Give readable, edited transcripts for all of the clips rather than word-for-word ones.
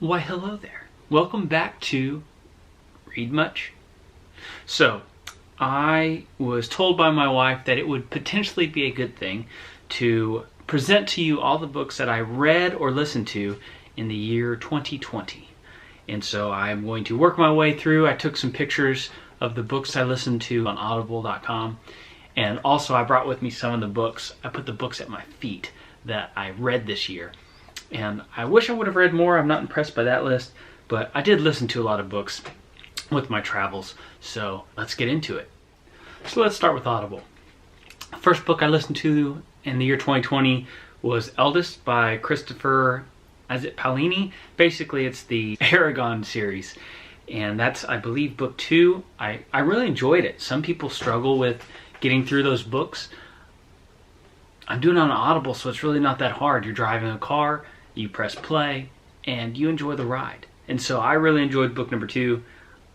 Why, hello there. Welcome back to Read Much. So, I was told by my wife that it would potentially be a good thing to present to you all the books that I read or listened to in the year 2020. And so I'm going to work my way through. I took some pictures of the books I listened to on audible.com. And also I brought with me some of the books. I put the books at my feet that I read this year. And I wish I would have read more. I'm not impressed by that list, but I did listen to a lot of books with my travels, so let's get into it. So let's start with Audible. The first book I listened to in the year 2020 was Eldest by Christopher, Paolini? Basically, it's the Aragon series, and that's, I believe, book 2. I really enjoyed it. Some people struggle with getting through those books. I'm doing it on Audible, so it's really not that hard. You're driving a car, you press play, and you enjoy the ride. And so I really enjoyed book number 2.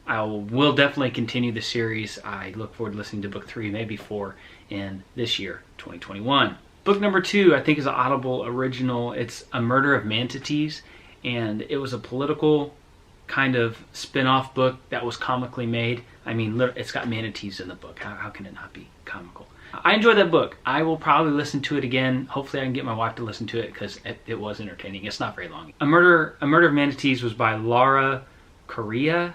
I will definitely continue the series. I look forward to listening to book 3, maybe 4 in this year, 2021. Book number 2, I think, is an Audible original. It's A Murder of Manatees, and it was a political kind of spin-off book that was comically made. I mean, it's got manatees in the book. How can it not be comical? I enjoyed that book. I will probably listen to it again. Hopefully I can get my wife to listen to it because it was entertaining. It's not very long. A Murder of Manatees was by Correia,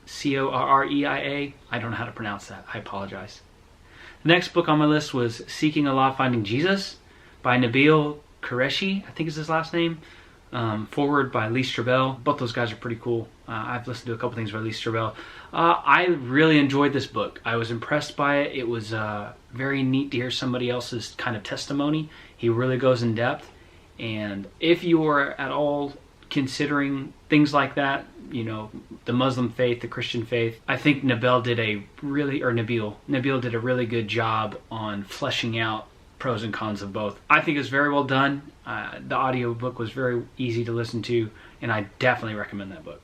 C-O-R-R-E-I-A. I don't know how to pronounce that. I apologize. The next book on my list was Seeking Allah, Finding Jesus by Nabeel Qureshi, I think is his last name. Forward by Strobel. Both those guys are pretty cool. I've listened to a couple things by Strobel. I really enjoyed this book. I was impressed by it. It was very neat to hear somebody else's kind of testimony. He really goes in depth. And if you are at all considering things like that, you know, the Muslim faith, the Christian faith, I think Nabeel did a really good job on fleshing out pros and cons of both. I think it's very well done. The audiobook was very easy to listen to, and I definitely recommend that book.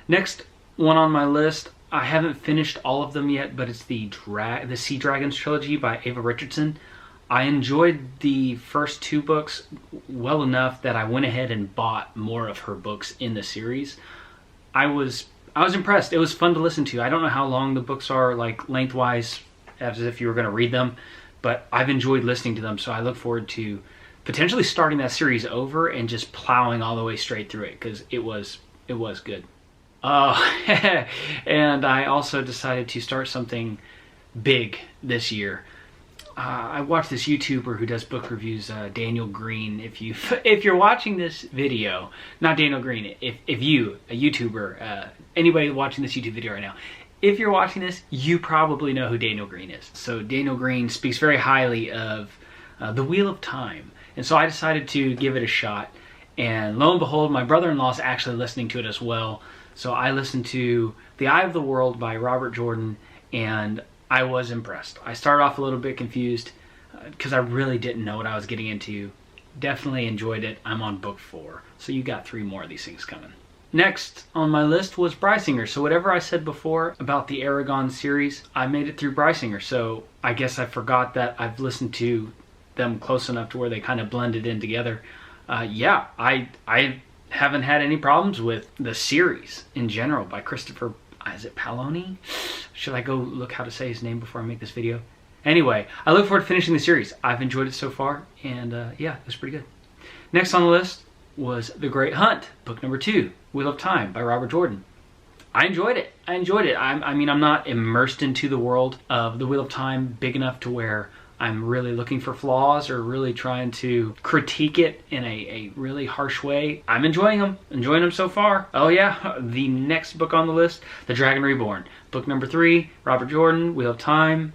Next one on my list, I haven't finished all of them yet, but it's the Sea Dragons Trilogy by Ava Richardson. I enjoyed the first 2 books well enough that I went ahead and bought more of her books in the series. I was impressed. It was fun to listen to. I don't know how long the books are, like lengthwise, as if you were going to read them, but I've enjoyed listening to them, so I look forward to potentially starting that series over and just plowing all the way straight through it, because it was good. Oh, and I also decided to start something big this year. I watched this YouTuber who does book reviews, Daniel Green. If you're watching this video, not Daniel Green, if you, a YouTuber, anybody watching this YouTube video right now, if you're watching this, you probably know who Daniel Green is. So Daniel Green speaks very highly of The Wheel of Time. And so I decided to give it a shot. And lo and behold, my brother-in-law is actually listening to it as well. So I listened to The Eye of the World by Robert Jordan, and I was impressed. I started off a little bit confused because I really didn't know what I was getting into. Definitely enjoyed it. I'm on book 4. So you got 3 more of these things coming. Next on my list was Brisingr. So whatever I said before about the Aragon series, I made it through Brisingr. So I guess I forgot that I've listened to them close enough to where they kind of blended in together. Yeah, I haven't had any problems with the series in general by Christopher, is it Paolini? Should I go look how to say his name before I make this video? Anyway, I look forward to finishing the series. I've enjoyed it so far, and yeah, it was pretty good. Next on the list was The Great Hunt, book number 2, Wheel of Time by Robert Jordan. I enjoyed it. I mean, I'm not immersed into the world of The Wheel of Time big enough to where I'm really looking for flaws or really trying to critique it in a really harsh way. I'm enjoying them so far. Oh yeah, the next book on the list, The Dragon Reborn. Book number 3, Robert Jordan, Wheel of Time.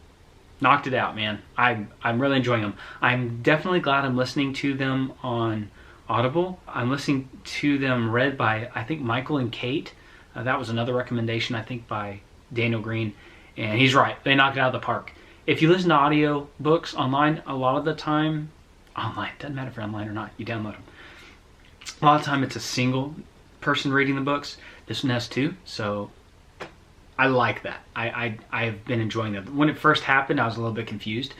Knocked it out, man. I'm really enjoying them. I'm definitely glad I'm listening to them on Audible. I'm listening to them read by, I think, Michael and Kate. That was another recommendation, I think, by Daniel Green. And he's right. They knocked it out of the park. If you listen to audio books online, a lot of the time, doesn't matter if you're online or not, you download them. A lot of the time it's a single person reading the books. This one has 2, so I like that. I've been enjoying that. When it first happened, I was a little bit confused,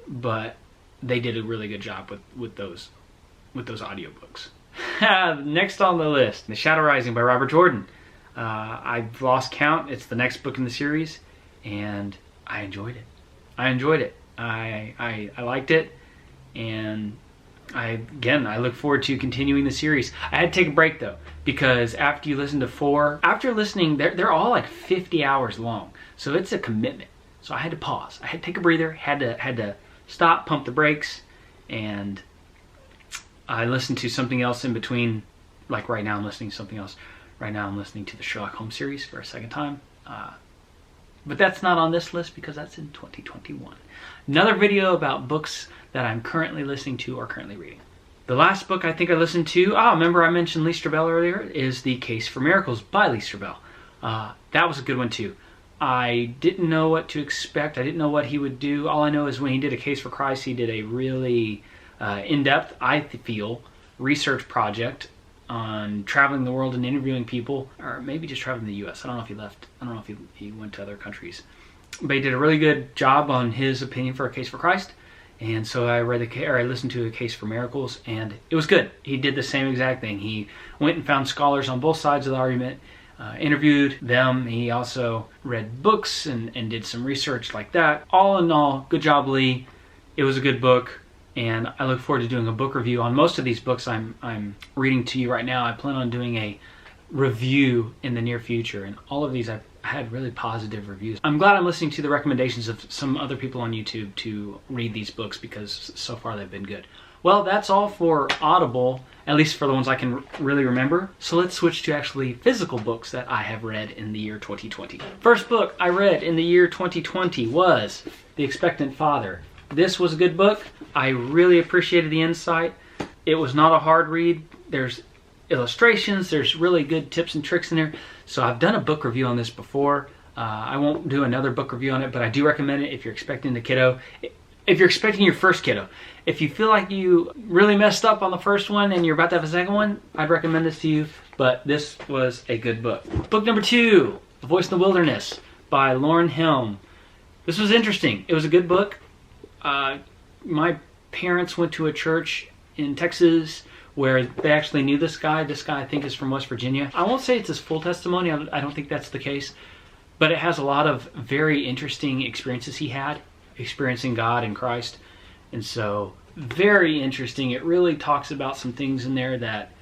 but they did a really good job with those audiobooks. Next on the list, The Shadow Rising by Robert Jordan. I've lost count. It's the next book in the series, and I enjoyed it. I liked it, and I look forward to continuing the series. I had to take a break though, because after you listen to 4, after listening, they're all like 50 hours long, so it's a commitment. So I had to pause. I had to take a breather. Had to stop, pump the brakes, and I listened to something else in between. Like right now, I'm listening to something else. Right now, I'm listening to the Sherlock Holmes series for a second time. But that's not on this list because that's in 2021. Another video about books that I'm currently listening to or currently reading. The last book I think I listened to, remember I mentioned Lee Strobel earlier, is The Case for Miracles by Lee Strobel. That was a good one too. I didn't know what to expect. I didn't know what he would do. All I know is when he did A Case for Christ, he did a really in-depth, I feel, research project on traveling the world and interviewing people, or maybe just traveling the U.S. I don't know if he left. I don't know if he went to other countries. But he did a really good job on his opinion for A Case for Christ. And so I listened to A Case for Miracles, and it was good. He did the same exact thing. He went and found scholars on both sides of the argument, interviewed them. He also read books and did some research like that. All in all, good job, Lee. It was a good book. And I look forward to doing a book review on most of these books I'm reading to you right now. I plan on doing a review in the near future, and all of these I've had really positive reviews. I'm glad I'm listening to the recommendations of some other people on YouTube to read these books because so far they've been good. Well, that's all for Audible, at least for the ones I can really remember. So let's switch to actually physical books that I have read in the year 2020. First book I read in the year 2020 was The Expectant Father. This was a good book. I really appreciated the insight. It was not a hard read. There's illustrations. There's really good tips and tricks in there. So I've done a book review on this before. I won't do another book review on it, but I do recommend it if you're expecting the kiddo. If you're expecting your first kiddo. If you feel like you really messed up on the first one and you're about to have a second one, I'd recommend this to you. But this was a good book. Book number 2, The Voice in the Wilderness by Loran Helm. This was interesting. It was a good book. My parents went to a church in Texas where they actually knew this guy. This guy I think is from West Virginia. I won't say it's his full testimony. I don't think that's the case. But it has a lot of very interesting experiences he had, experiencing God and Christ. And so, very interesting. It really talks about some things in there that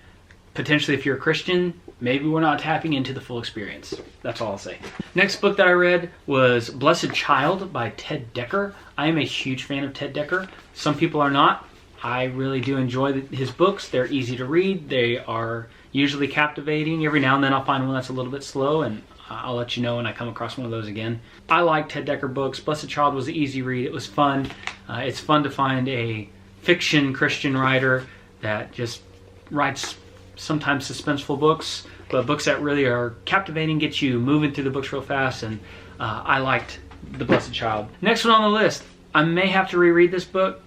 potentially if you're a Christian, maybe we're not tapping into the full experience. That's all I'll say. Next book that I read was Blessed Child by Ted Dekker. I am a huge fan of Ted Dekker. Some people are not. I really do enjoy his books. They're easy to read. They are usually captivating. Every now and then I'll find one that's a little bit slow, and I'll let you know when I come across one of those again. I like Ted Dekker books. Blessed Child was an easy read. It was fun. It's fun to find a fiction Christian writer that just writes sometimes suspenseful books, but books that really are captivating, get you moving through the books real fast, and I liked The Blessed Child. Next one on the list, I may have to reread this book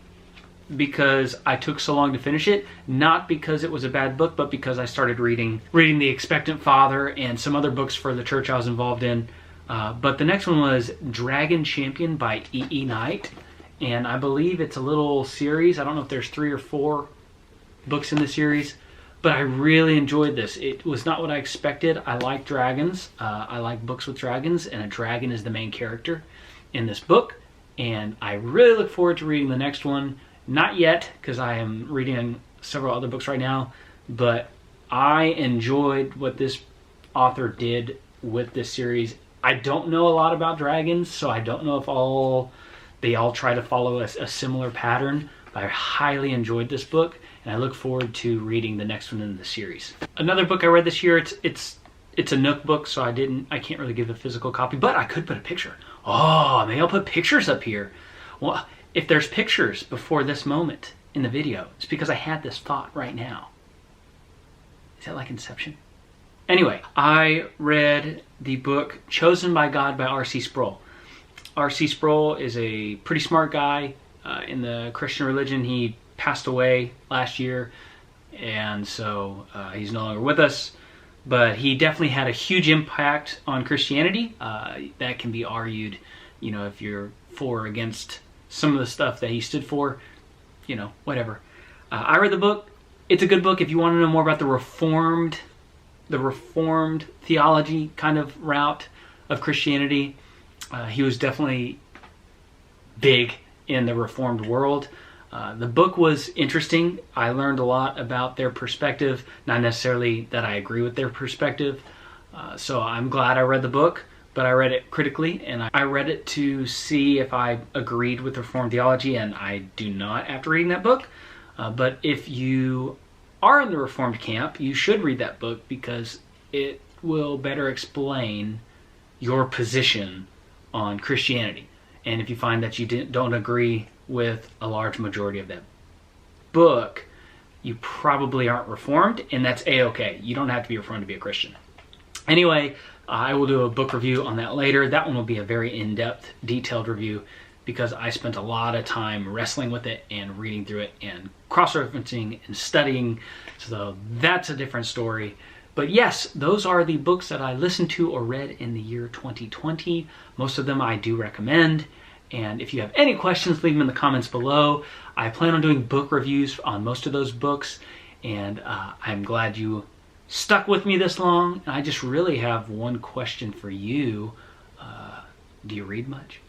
because I took so long to finish it, not because it was a bad book, but because I started reading The Expectant Father and some other books for the church I was involved in. But the next one was Dragon Champion by E.E. Knight, and I believe it's a little series. I don't know if there's 3 or 4 books in the series, but I really enjoyed this. It was not what I expected. I like dragons. I like books with dragons, and a dragon is the main character in this book. And I really look forward to reading the next one. Not yet, because I am reading several other books right now, but I enjoyed what this author did with this series. I don't know a lot about dragons, so I don't know if they all try to follow a similar pattern, but I highly enjoyed this book, and I look forward to reading the next one in the series. Another book I read this year, it's a Nook book, so I can't really give a physical copy, but I could put a picture. Oh, maybe I'll put pictures up here. Well, if there's pictures before this moment in the video, it's because I had this thought right now. Is that like Inception? Anyway, I read the book Chosen by God by R.C. Sproul. R.C. Sproul is a pretty smart guy in the Christian religion. He passed away last year, and so he's no longer with us. But he definitely had a huge impact on Christianity. That can be argued, if you're for or against some of the stuff that he stood for, whatever. I read the book. it's a good book if you want to know more about the Reformed theology kind of route of Christianity. He was definitely big in the Reformed world. The book was interesting. I learned a lot about their perspective, not necessarily that I agree with their perspective. So I'm glad I read the book, but I read it critically, and I read it to see if I agreed with Reformed theology, and I do not after reading that book. But if you are in the Reformed camp, you should read that book because it will better explain your position on Christianity. And if you find that you don't agree with a large majority of that book, you probably aren't Reformed, and that's a-okay. You don't have to be Reformed to be a Christian. Anyway, I will do a book review on that later. That one will be a very in-depth, detailed review because I spent a lot of time wrestling with it and reading through it and cross-referencing and studying. So that's a different story. But yes, those are the books that I listened to or read in the year 2020. Most of them I do recommend. And if you have any questions, leave them in the comments below. I plan on doing book reviews on most of those books. And I'm glad you stuck with me this long. And I just really have one question for you. Do you read much?